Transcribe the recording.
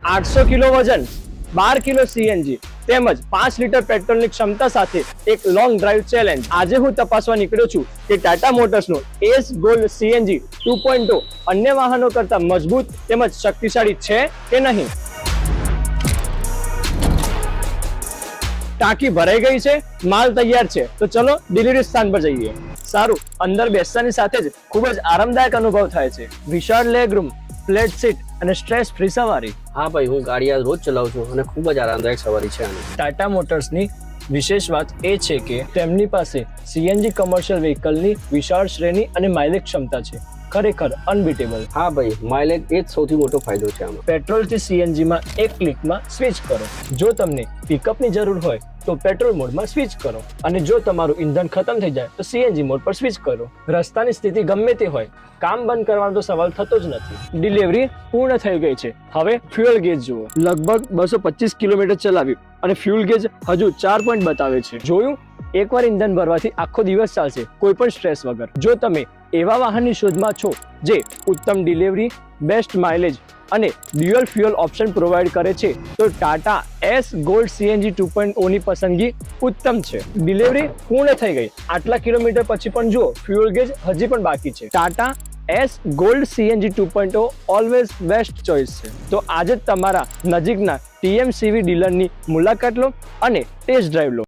800 kilo વજન, 12 kilo CNG તેમજ 5 litre પેટ્રોલની ક્ષમતા સાથે એક લોંગ ડ્રાઈવ ચેલેન્જ. આજે હું તપાસવા નીકળ્યો છું કે ટાટા મોટર્સનું એસ ગોલ્ડ સીએનજી 2.0 અન્ય વાહનો કરતા મજબૂત તેમજ શક્તિશાળી છે કે નહીં. ટાંકી ભરાઈ ગઈ છે, માલ તૈયાર છે, તો ચલો ડિલિવરી સ્થાન પર જઈએ. સારું, અંદર બેસતાની સાથે જ ખૂબ જ આરામદાયક અનુભવ થાય છે. વિશાળ લેગ રૂમ, ફ્લેટ સીટ અને સ્ટ્રેસ ફ્રી સવારી. હા ભાઈ, હું ગાડી આ રોજ ચલાવું છું અને ખૂબ જ આરામદાયક સવારી છે આની. ટાટા મોટર્સની વિશેષ વાત એ છે કે તેમની પાસે સીએનજી કમર્શિયલ વ્હીકલની વિશાળ શ્રેણી અને માઇલેજ ક્ષમતા છે. ખરેખર અનબીટેબલ. હા ભાઈ, માઇલેજ એ જ સૌથી મોટો ફાયદો છે આમાં. પેટ્રોલથી સીએનજીમાં એક ક્લિકમાં સ્વિચ કરો. જો તમને પિકઅપની જરૂર હોય તો પેટ્રોલ મોડમાં સ્વિચ કરો, અને જો તમારું ઇંધણ ખતમ થઈ જાય તો સીએનજી મોડ પર સ્વિચ કરો. રસ્તાની સ્થિતિ ગમે તે હોય, કામ બંધ કરવાનો તો સવાલ થતો જ નથી. ડિલિવરી પૂર્ણ થઈ ગઈ છે. હવે ફ્યુઅલ ગેજ જુઓ. લગભગ 225 કિલોમીટર ચલાવ્યું અને ફ્યુઅલ ગેજ હજુ 4 પોઈન્ટ બતાવે છે. જોયું? એકવાર ઇંધણ ભરવાથી આખો દિવસ ચાલશે, કોઈ પણ સ્ટ્રેસ વગર. જો તમે એવા વાહનની શોધમાં છો જે ઉત્તમ ડિલિવરી, બેસ્ટ માઇલેજ અને ડ્યુઅલ ફ્યુઅલ ઓપ્શન પ્રોવાઈડ કરે છે, તો ટાટા એસ ગોલ્ડ સીએનજી 2.0 ની પસંદગી ઉત્તમ છે. ડિલિવરી પૂર્ણ થઈ ગઈ. આટલા કિલોમીટર પછી પણ જુઓ, ફ્યુઅલ ગેજ હજી પણ બાકી છે. Tata S gold CNG 2.0 always best choice છે. તો આજે જ તમારા નજીકના ટીએમસીવી ડીલરની મુલાકાત લો અને ટેસ્ટ ડ્રાઈવ લો.